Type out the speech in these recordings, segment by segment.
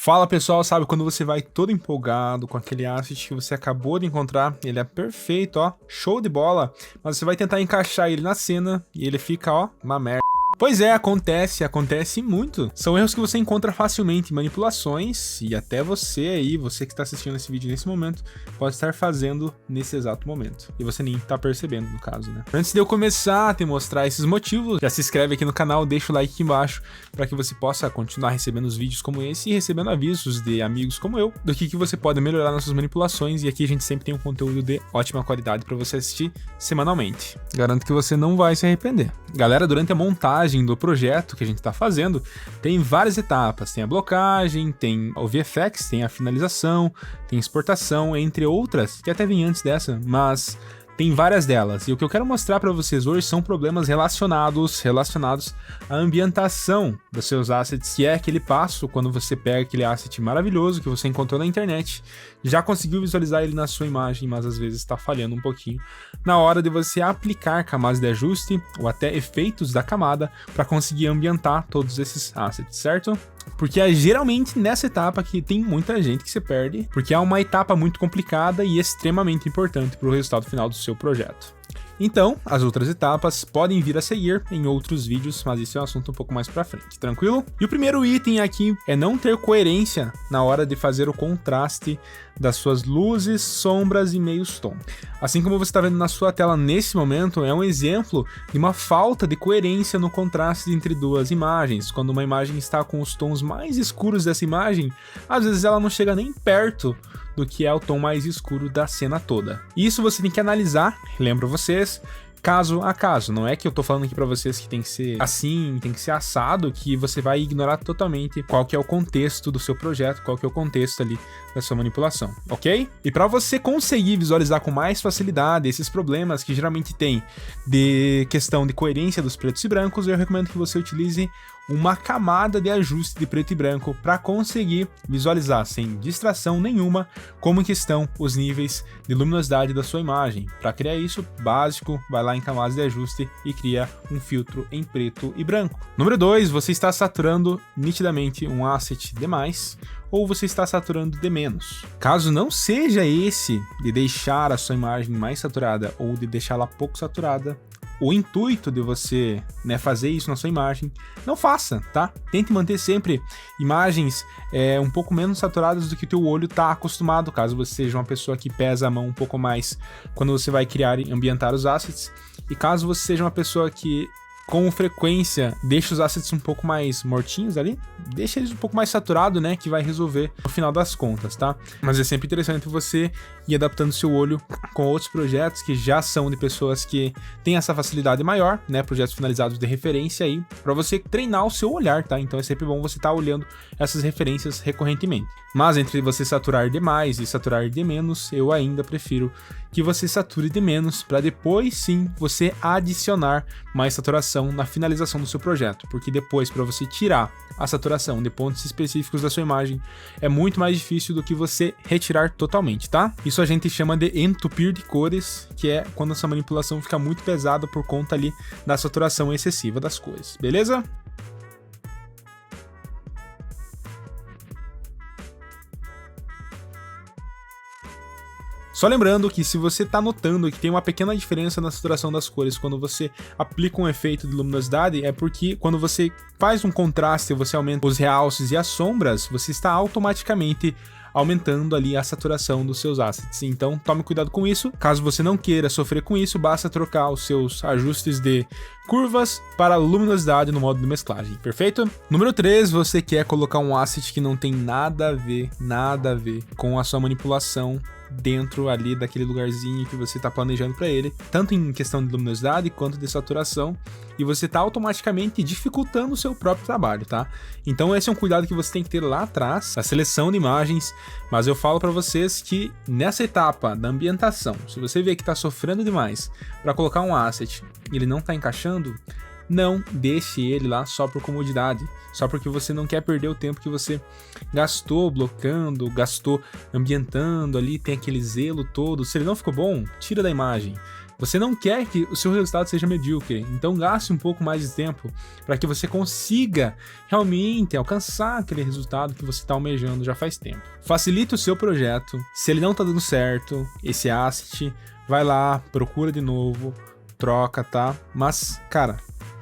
Fala pessoal, sabe quando você vai todo empolgado com aquele asset que você acabou de encontrar, ele é perfeito, ó, show de bola, mas você vai tentar encaixar ele na cena e ele fica, ó, uma merda. Pois é, acontece muito. São erros que você encontra facilmente em manipulações e até você aí, você que está assistindo esse vídeo nesse momento, pode estar fazendo nesse exato momento. E você nem tá percebendo, no caso, né? Antes de eu começar a te mostrar esses motivos, já se inscreve aqui no canal, deixa o like aqui embaixo para que você possa continuar recebendo os vídeos como esse e recebendo avisos de amigos como eu, do que você pode melhorar nas suas manipulações. E aqui a gente sempre tem um conteúdo de ótima qualidade para você assistir semanalmente. Garanto que você não vai se arrepender. Galera, durante a montagem do projeto que a gente está fazendo, tem várias etapas, tem a blocagem, tem o VFX, tem a finalização, tem exportação, entre outras, que até vem antes dessa, mas tem várias delas, e o que eu quero mostrar para vocês hoje são problemas relacionados à ambientação dos seus assets, que é aquele passo quando você pega aquele asset maravilhoso que você encontrou na internet, já conseguiu visualizar ele na sua imagem, mas às vezes está falhando um pouquinho na hora de você aplicar camadas de ajuste ou até efeitos da camada para conseguir ambientar todos esses assets, certo? Porque é geralmente nessa etapa que tem muita gente que se perde, porque é uma etapa muito complicada e extremamente importante para o resultado final do seu projeto. Então, as outras etapas podem vir a seguir em outros vídeos, mas isso é um assunto um pouco mais pra frente, tranquilo? E o primeiro item aqui é não ter coerência na hora de fazer o contraste das suas luzes, sombras e meios tom. Assim como você está vendo na sua tela nesse momento, é um exemplo de uma falta de coerência no contraste entre duas imagens. Quando uma imagem está com os tons mais escuros dessa imagem, às vezes ela não chega nem perto do que é o tom mais escuro da cena toda. Isso você tem que analisar, lembro vocês, caso a caso. Não é que eu tô falando aqui pra vocês que tem que ser assim, tem que ser assado, que você vai ignorar totalmente qual que é o contexto do seu projeto, qual que é o contexto ali da sua manipulação, ok? E para você conseguir visualizar com mais facilidade esses problemas que geralmente tem de questão de coerência dos pretos e brancos, eu recomendo que você utilize uma camada de ajuste de preto e branco para conseguir visualizar sem distração nenhuma como que estão os níveis de luminosidade da sua imagem. Para criar isso, básico, vai lá em camadas de ajuste e cria um filtro em preto e branco. Número 2, você está saturando nitidamente um asset demais ou você está saturando de menos. Caso não seja esse de deixar a sua imagem mais saturada ou de deixá-la pouco saturada, o intuito de você, fazer isso na sua imagem, não faça, tá? Tente manter sempre imagens um pouco menos saturadas do que o teu olho está acostumado, caso você seja uma pessoa que pesa a mão um pouco mais quando você vai criar e ambientar os assets, e caso você seja uma pessoa que com frequência deixa os assets um pouco mais mortinhos ali, deixa eles um pouco mais saturados, que vai resolver no final das contas, tá? Mas é sempre interessante você ir adaptando seu olho com outros projetos que já são de pessoas que têm essa facilidade maior, projetos finalizados de referência aí, para você treinar o seu olhar, tá? Então é sempre bom você estar olhando essas referências recorrentemente. Mas entre você saturar demais e saturar de menos, eu ainda prefiro que você sature de menos, para depois sim você adicionar mais saturação na finalização do seu projeto, porque depois para você tirar a saturação de pontos específicos da sua imagem é muito mais difícil do que você retirar totalmente, tá? Isso a gente chama de entupir de cores, que é quando essa manipulação fica muito pesada por conta ali da saturação excessiva das cores, beleza? Só lembrando que se você está notando que tem uma pequena diferença na saturação das cores quando você aplica um efeito de luminosidade, é porque quando você faz um contraste, você aumenta os realces e as sombras, você está automaticamente aumentando ali a saturação dos seus assets. Então tome cuidado com isso. Caso você não queira sofrer com isso, basta trocar os seus ajustes de curvas para luminosidade no modo de mesclagem, perfeito? Número 3, você quer colocar um asset que não tem nada a ver com a sua manipulação dentro ali daquele lugarzinho que você está planejando para ele, tanto em questão de luminosidade quanto de saturação, e você está automaticamente dificultando o seu próprio trabalho, tá? Então esse é um cuidado que você tem que ter lá atrás, a seleção de imagens, mas eu falo para vocês que nessa etapa da ambientação, se você vê que está sofrendo demais para colocar um asset e ele não está encaixando, não deixe ele lá só por comodidade, só porque você não quer perder o tempo que você gastou blocando, gastou ambientando ali, tem aquele zelo todo. Se ele não ficou bom, tira da imagem. Você não quer que o seu resultado seja medíocre, então gaste um pouco mais de tempo para que você consiga realmente alcançar aquele resultado que você está almejando já faz tempo. Facilita o seu projeto. Se ele não está dando certo, esse asset, vai lá, procura de novo, troca, tá? Mas, cara,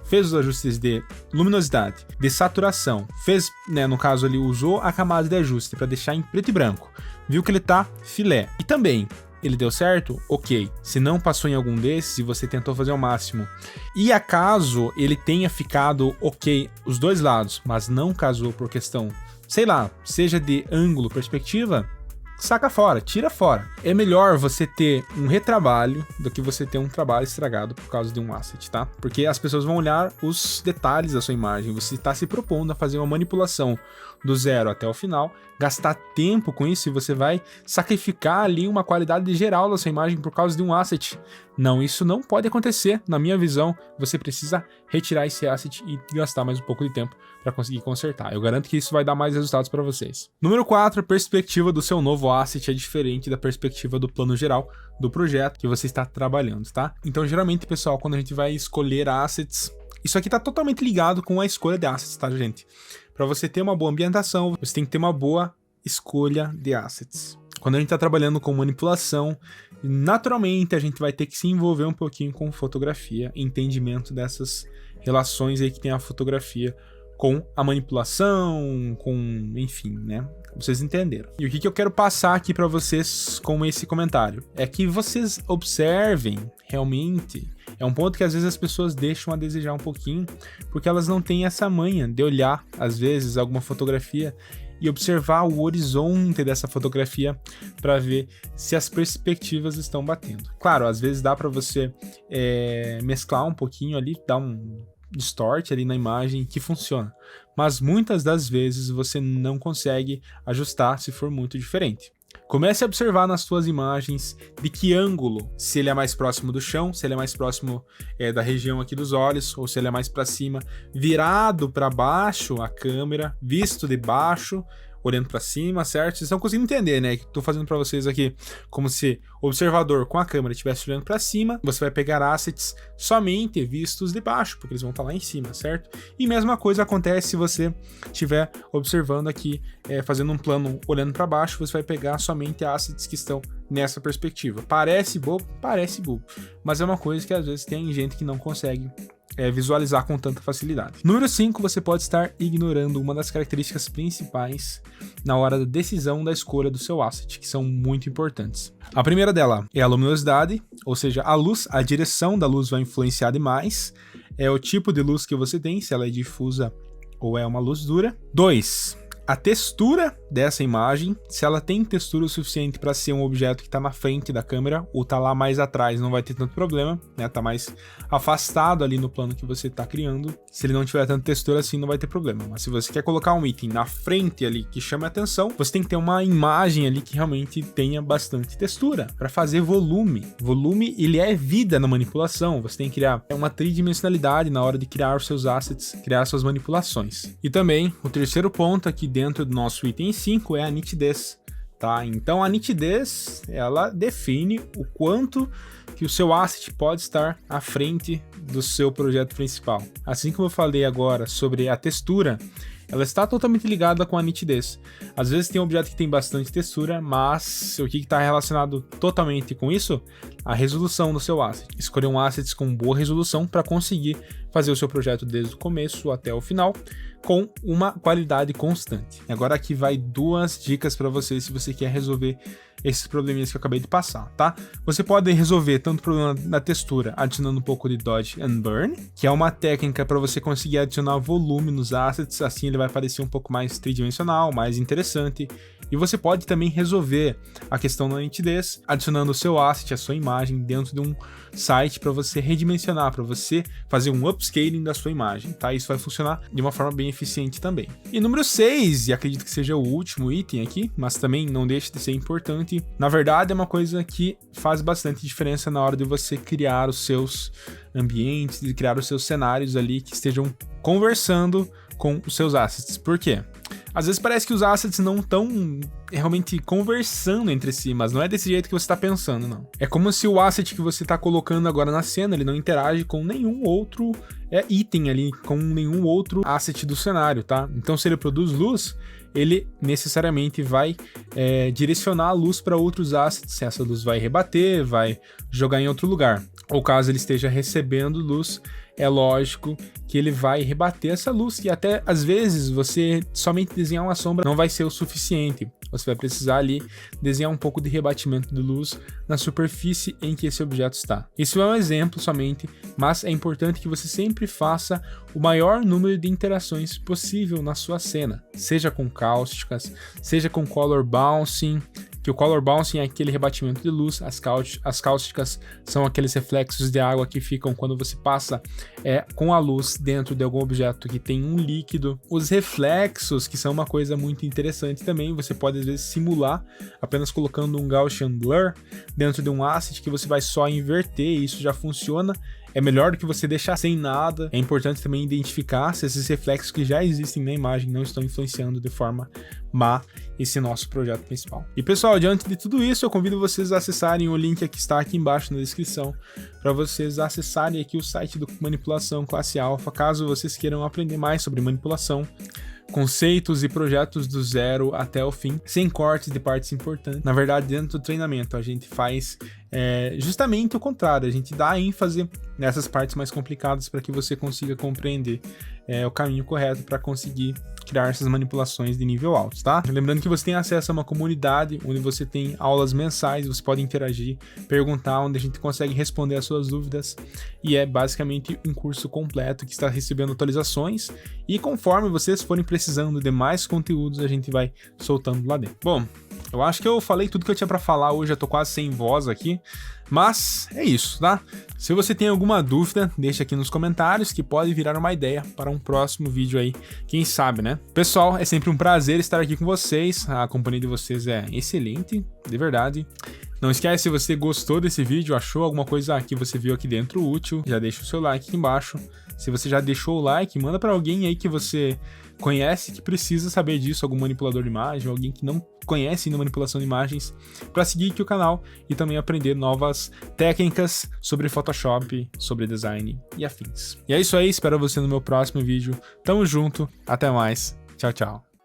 fez os ajustes de luminosidade, de saturação, fez, né, no caso ali, usou a camada de ajuste para deixar em preto e branco, viu que ele tá filé. E também, ele deu certo? Ok. Se não passou em algum desses e você tentou fazer o máximo, e acaso ele tenha ficado ok os dois lados, mas não casou por questão, sei lá, seja de ângulo, perspectiva, saca fora, tira fora. É melhor você ter um retrabalho do que você ter um trabalho estragado por causa de um asset, tá? Porque as pessoas vão olhar os detalhes da sua imagem. Você está se propondo a fazer uma manipulação do zero até o final, gastar tempo com isso e você vai sacrificar ali uma qualidade geral da sua imagem por causa de um asset. Não, isso não pode acontecer. Na minha visão, você precisa retirar esse asset e gastar mais um pouco de tempo para conseguir consertar. Eu garanto que isso vai dar mais resultados para vocês. Número 4, a perspectiva do seu novo asset é diferente da perspectiva do plano geral do projeto que você está trabalhando, tá? Então, geralmente, pessoal, quando a gente vai escolher assets, isso aqui está totalmente ligado com a escolha de assets, tá, gente? Para você ter uma boa ambientação, você tem que ter uma boa escolha de assets. Quando a gente está trabalhando com manipulação, naturalmente a gente vai ter que se envolver um pouquinho com fotografia, entendimento dessas relações aí que tem a fotografia com a manipulação, com, enfim, né? Vocês entenderam. E o que eu quero passar aqui para vocês com esse comentário é que vocês observem realmente. É um ponto que às vezes as pessoas deixam a desejar um pouquinho, porque elas não têm essa manha de olhar, às vezes, alguma fotografia e observar o horizonte dessa fotografia para ver se as perspectivas estão batendo. Claro, às vezes dá para você mesclar um pouquinho ali, dar um distort ali na imagem que funciona, mas muitas das vezes você não consegue ajustar se for muito diferente. Comece a observar nas suas imagens de que ângulo, se ele é mais próximo do chão, se ele é mais próximo da região aqui dos olhos, ou se ele é mais para cima, virado para baixo a câmera, visto de baixo, olhando para cima, certo? Vocês estão conseguindo entender, né? Que estou fazendo para vocês aqui como se o observador com a câmera estivesse olhando para cima. Você vai pegar assets somente vistos de baixo, porque eles vão estar lá em cima, certo? E mesma coisa acontece se você estiver observando aqui, fazendo um plano olhando para baixo, você vai pegar somente assets que estão nessa perspectiva. Parece bobo, mas é uma coisa que às vezes tem gente que não consegue visualizar com tanta facilidade. Número 5, você pode estar ignorando uma das características principais na hora da decisão da escolha do seu asset, que são muito importantes. A primeira dela é a luminosidade, ou seja, a luz, a direção da luz vai influenciar demais, é o tipo de luz que você tem, se ela é difusa ou é uma luz dura. 2, a textura dessa imagem, se ela tem textura o suficiente para ser um objeto que está na frente da câmera ou está lá mais atrás, não vai ter tanto problema, né? Tá mais afastado ali no plano que você está criando. Se ele não tiver tanta textura assim, não vai ter problema. Mas se você quer colocar um item na frente ali que chame a atenção, você tem que ter uma imagem ali que realmente tenha bastante textura para fazer volume. Volume, ele é vida na manipulação. Você tem que criar uma tridimensionalidade na hora de criar os seus assets, criar suas manipulações. E também, o terceiro ponto aqui dentro do nosso item 5 é a nitidez, tá? Então a nitidez, ela define o quanto que o seu asset pode estar à frente do seu projeto principal. Assim como eu falei agora sobre a textura, ela está totalmente ligada com a nitidez. Às vezes tem um objeto que tem bastante textura, mas o que está relacionado totalmente com isso? A resolução do seu asset. Escolher um asset com boa resolução para conseguir fazer o seu projeto desde o começo até o final com uma qualidade constante. E agora aqui vai 2 dicas para você se você quer resolver esses probleminhas que eu acabei de passar, tá? Você pode resolver tanto o problema da textura adicionando um pouco de Dodge and Burn, que é uma técnica para você conseguir adicionar volume nos assets, assim ele vai parecer um pouco mais tridimensional, mais interessante. E você pode também resolver a questão da nitidez adicionando o seu asset, a sua imagem, dentro de um site para você redimensionar, para você fazer um upscaling da sua imagem, tá? Isso vai funcionar de uma forma bem eficiente também. E número 6, e acredito que seja o último item aqui, mas também não deixa de ser importante, na verdade é uma coisa que faz bastante diferença na hora de você criar os seus ambientes, de criar os seus cenários ali que estejam conversando com os seus assets. Por quê? Às vezes parece que os assets não estão realmente conversando entre si, mas não é desse jeito que você está pensando, não. É como se o asset que você está colocando agora na cena, ele não interage com nenhum outro item ali, com nenhum outro asset do cenário, tá? Então se ele produz luz, ele necessariamente vai direcionar a luz para outros assets, essa luz vai rebater, vai jogar em outro lugar. Ou caso ele esteja recebendo luz, é lógico que ele vai rebater essa luz, e até às vezes você somente desenhar uma sombra não vai ser o suficiente. Você vai precisar ali desenhar um pouco de rebatimento de luz na superfície em que esse objeto está. Isso é um exemplo somente, mas é importante que você sempre faça o maior número de interações possível na sua cena, seja com cáusticas, seja com color bouncing, que o color bouncing é aquele rebatimento de luz, as cáusticas são aqueles reflexos de água que ficam quando você passa com a luz dentro de algum objeto que tem um líquido. Os reflexos, que são uma coisa muito interessante também, você pode às vezes simular apenas colocando um Gaussian Blur dentro de um asset que você vai só inverter, e isso já funciona. É melhor do que você deixar sem nada. É importante também identificar se esses reflexos que já existem na imagem não estão influenciando de forma má esse nosso projeto principal. E pessoal, diante de tudo isso, eu convido vocês a acessarem o link que está aqui embaixo na descrição, para vocês acessarem aqui o site do Manipulação Classe Alpha, caso vocês queiram aprender mais sobre manipulação, conceitos e projetos do zero até o fim, sem cortes de partes importantes. Na verdade, dentro do treinamento, a gente faz justamente o contrário, a gente dá ênfase nessas partes mais complicadas para que você consiga compreender o caminho correto para conseguir criar essas manipulações de nível alto, tá? Lembrando que você tem acesso a uma comunidade onde você tem aulas mensais, você pode interagir, perguntar, onde a gente consegue responder as suas dúvidas, e é basicamente um curso completo que está recebendo atualizações, e conforme vocês forem precisando de mais conteúdos, a gente vai soltando lá dentro. Bom, eu acho que eu falei tudo que eu tinha para falar hoje, eu tô quase sem voz aqui, mas é isso, tá? Se você tem alguma dúvida, deixa aqui nos comentários, que pode virar uma ideia para um próximo vídeo aí, quem sabe, né? Pessoal, é sempre um prazer estar aqui com vocês, a companhia de vocês é excelente, de verdade. Não esquece, se você gostou desse vídeo, achou alguma coisa que você viu aqui dentro útil, já deixa o seu like aqui embaixo. Se você já deixou o like, manda para alguém aí que você conhece, que precisa saber disso, algum manipulador de imagem, alguém que não conhece ainda manipulação de imagens, para seguir aqui o canal e também aprender novas técnicas sobre Photoshop, sobre design e afins. E é isso aí, espero você no meu próximo vídeo. Tamo junto, até mais, tchau, tchau.